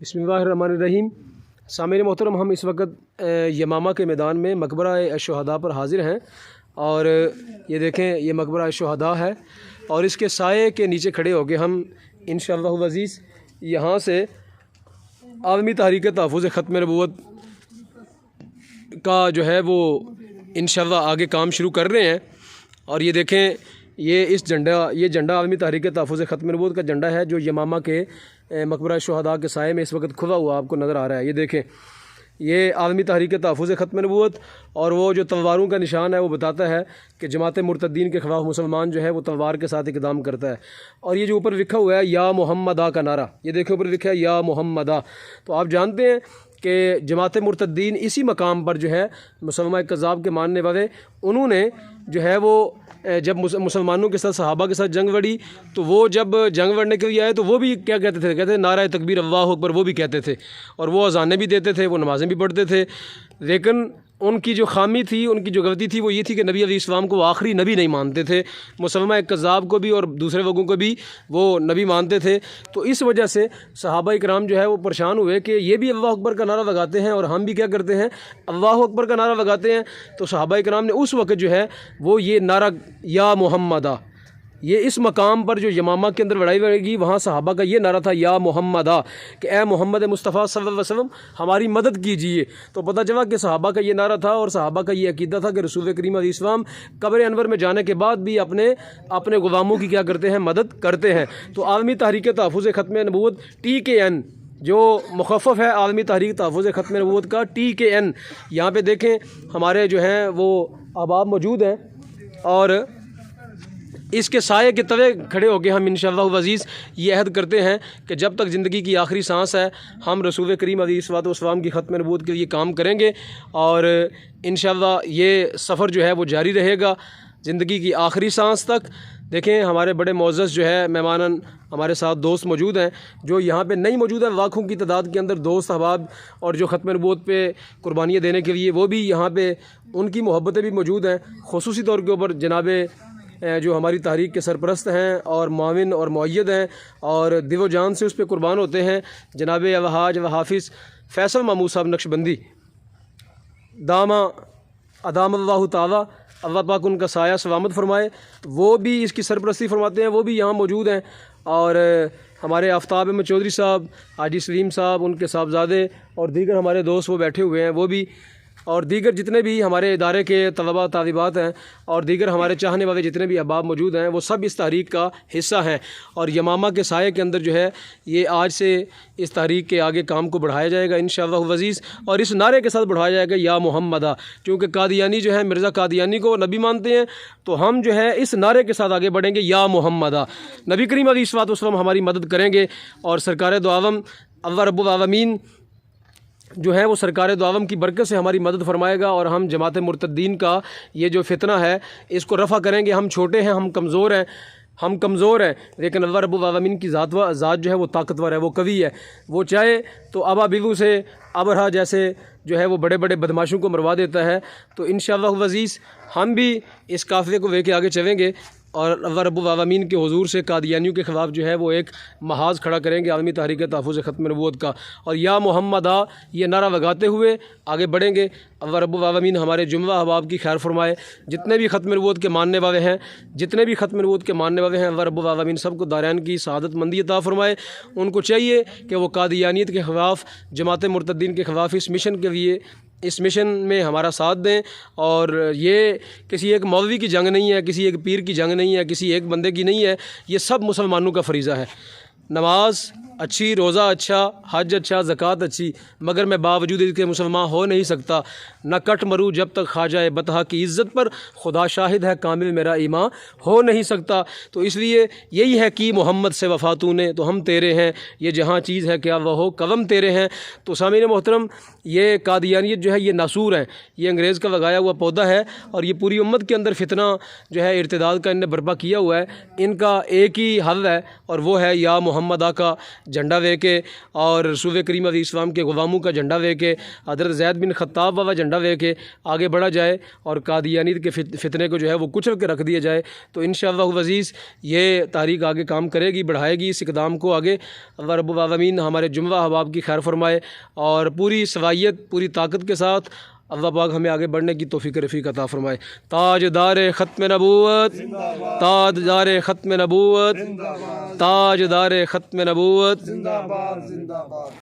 बिस्मिल्लाहिर्रहमानिर्रहीम। सामईन मोहतरम, हम इस वक्त यमामा के मैदान में मकबरा शुहदा पर हाज़िर हैं और ये देखें, ये मकबरा शुहदा है और इसके साए के नीचे खड़े होकर हम इंशाअल्लाह अज़ीज़ यहाँ से आलमी तहरीक तहफ़्फ़ुज़ ख़त्म नबूवत का जो है वो इंशाअल्लाह आगे काम शुरू कर रहे हैं। और ये देखें, ये झंडा आलमी तहरीक तहफ़्फ़ुज़ ख़त्म नबूवत का झंडा है जो यमामा के मकबरा शुहदा के साए में इस वक्त खुदा हुआ आपको नज़र आ रहा है। ये देखें, ये आलमी तहरीक तहफ़्फ़ुज़ ख़त्म नबूवत और वो जो तलवारों का निशान है वो बताता है कि जमात मुर्तद्दीन के ख़िलाफ़ मुसलमान जो है वो तलवार के साथ इक़दाम करता है। और ये जो ऊपर लिखा हुआ है या मोहम्मदा का नारा, ये देखिए ऊपर लिखा है या मोहम्मदा। तो आप जानते हैं कि जमात मुर्तद्दीन इसी मकाम पर जो है मुसलमान कज़्ज़ाब के मानने वाले, उन्होंने जो है वो जब मुसलमानों के साथ सहाबा के साथ जंग लड़ी तो वो जब जंग लड़ने के लिए आए तो वो भी क्या कहते थे, कहते नारा तकबीर अल्लाहु अकबर, वो भी कहते थे और वो अज़ानें भी देते थे, वो नमाज़ें भी पढ़ते थे। लेकिन उनकी जो खामी थी, उनकी जो गलती थी वो ये थी कि नबी अलैहिस्सलाम को आखिरी नबी नहीं मानते थे। मुसलमान कज़्ज़ाब को भी और दूसरे लोगों को भी वो नबी मानते थे। तो इस वजह से सहाबा इकराम जो है वो परेशान हुए कि ये भी अल्लाह अकबर का नारा लगाते हैं और हम भी क्या करते हैं, अल्लाह अकबर का नारा लगाते हैं। तो सहाबा इकराम ने उस वक्त जो है वो ये नारा या मोहम्मदा, ये इस मकाम पर जो यमामा के अंदर लड़ाई लड़ेगी वहाँ सहाबा का ये नारा था या मोहम्मदा, कि ए मोहम्मद मुस्तफ़ा सल्लल्लाहु अलैहि वसल्लम हमारी मदद कीजिए। तो पता चला कि सहाबा का ये नारा था और सहाबा का ये अकीदा था कि रसूल करीम अलैहिस्सलाम कब्र अनवर में जाने के बाद भी अपने गुलामों की क्या करते हैं, मदद करते हैं। तो आलमी तहरीक तहफ़्फ़ुज़ ख़त्म नबूवत TKN जो मुख़फ़फ़ है आलमी तहरीक तहफ़्फ़ुज़ ख़त्म नबूवत का TKN, यहाँ पे देखें हमारे जो हैं वो अहबाब मौजूद हैं और इसके साए के तले खड़े होकर हम इंशाअल्लाह अज़ीज़ ये अहद करते हैं कि जब तक ज़िंदगी की आखिरी सांस है हम रसूल करीम अलैहिस्सलाम की ख़त्म नबूवत के लिए काम करेंगे और इंशाअल्लाह ये सफ़र जो है वो जारी रहेगा ज़िंदगी की आखिरी सांस तक। देखें, हमारे बड़े मोअज़्ज़ज़ जो है मेहमान हमारे साथ दोस्त मौजूद हैं जो यहाँ पे नहीं मौजूद हैं, लाखों की तादाद के अंदर दोस्त अहबाब और जो ख़त्म नबूवत पे कुर्बानियाँ देने के लिए वो भी यहाँ पे उनकी मोहब्बतें भी मौजूद हैं। ख़ुसूसी तौर के ऊपर जनाबे जो हमारी तहरीक के सरपरस्त हैं और माविन और मुअय्यद हैं और दिलो जान से उस पर कुर्बान होते हैं, जनाब अलहाज व हाफिज़ फ़ैसल महमूद साहब नक्शबंदी दामा अदामल्लाहु ताला, अल्लाह पाक उनका साया सलामत फरमाए। वो भी इसकी सरपरस्ती फरमाते हैं, वो भी यहाँ मौजूद हैं। और हमारे आफ्ताब अहमद चौधरी साहब, हाजी सलीम साहब, उनके साहबजादे और दीगर हमारे दोस्त वो बैठे हुए हैं, वो भी, और दीगर जितने भी हमारे इदारे के तलबा तालिबात हैं और दीगर हमारे चाहने वाले जितने भी अहबाब मौजूद हैं वो सब इस तहरीक का हिस्सा हैं। और यमामा के साए के अंदर जो है ये आज से इस तहरीक के आगे काम को बढ़ाया जाएगा इंशाअल्लाह अज़ीज़, और इस नारे के साथ बढ़ाया जाएगा या मोहम्मदा। क्योंकि कादियानी जो है मिर्ज़ा कादियानी को नबी मानते हैं, तो हम जो है इस नारे के साथ आगे बढ़ेंगे या मोहम्मदा। नबी करीम अलैहिस्सलातु वस्सलाम हमारी मदद करेंगे और सरकार दो आलम अल्लाह रब्बुल आलमीन जो है वो सरकार दो आलम की बरकत से हमारी मदद फरमाएगा और हम जमात मुर्तद्दीन का ये जो फितना है इसको रफ़ा करेंगे। हम छोटे हैं, हम कमज़ोर हैं, लेकिन अल्लाह रब्बुल आलमीन की ज़ात जो है वो ताकतवर है, वो कवी है। वो चाहे तो अबा बिलू से अबरहा जैसे जो है वो बड़े बड़े बदमाशों को मरवा देता है। तो इंशाअल्लाह अज़ीज़ हम भी इस काफ़िले को लेके आगे चलेंगे और अल्लाह रब्बुल आलमीन के हुजूर से कादियानियों के ख़िलाफ़ जो है वो एक महाज खड़ा करेंगे आलमी तहरीक तहफ़्फ़ुज़ ख़त्म नबूवत का, और या मोहम्मदा ये नारा लगाते हुए आगे बढ़ेंगे। अल्लाह रब्बुल आलमीन हमारे जुमला अहबाब की खैर फरमाए। जितने भी ख़त्म नबूवत के मानने वाले हैं, अल्लाह रब्बुल आलमीन सबको दारैन की सआदत मंदी अता फरमाए। उनको चाहिए कि वो कादियानियत के ख़िलाफ़, जमात मुर्तद्दीन के ख़िलाफ़ इस मिशन में हमारा साथ दें। और ये किसी एक मौलवी की जंग नहीं है, किसी एक पीर की जंग नहीं है, किसी एक बंदे की नहीं है, ये सब मुसलमानों का फ़रीज़ा है। नमाज अच्छी, रोज़ा अच्छा, हज अच्छा, ज़कात अच्छी, मगर मैं बावजूद इसके मुसलमान हो नहीं सकता। न कट मरूँ जब तक खा जाए बतहा की इज़्ज़त पर, खुदा शाहिद है कामिल मेरा ईमान हो नहीं सकता। तो इसलिए यही है कि मोहम्मद से वफ़ा तूने तो हम तेरे हैं, ये जहाँ चीज़ है क्या वह हो कलम तेरे हैं। तो सामीन मोहतरम, ये कादियानियत जो है ये नासूर है, ये अंग्रेज़ का लगाया हुआ पौधा है और ये पूरी उम्मत के अंदर फितना जो है इर्तिदाद का इन्हें बर्पा किया हुआ है। इनका एक ही हल है और वो है या मोहम्मदा का, جھنڈا وے کے اور رسول کریم علیہ السلام کے غلاموں کا جھنڈا وے کے حضرت زید بن خطاب والا جھنڈا وے کے آگے بڑھا جائے اور قادیانیت کے فتنے کو جو ہے وہ کچل کے رکھ دیا جائے، تو انشاءاللہ العزیز یہ تحریک آگے کام کرے گی، بڑھائے گی اس اقدام کو آگے۔ اللہ رب العالمین ہمارے جمعہ احباب کی خیر فرمائے اور پوری صلاحیت پوری طاقت کے ساتھ اللہ پاک ہمیں آگے بڑھنے کی توفیق رفیق عطا فرمائے۔ تاجدار ختم نبوت، تاجدار ختم نبوت، تاجدار ختم نبوت۔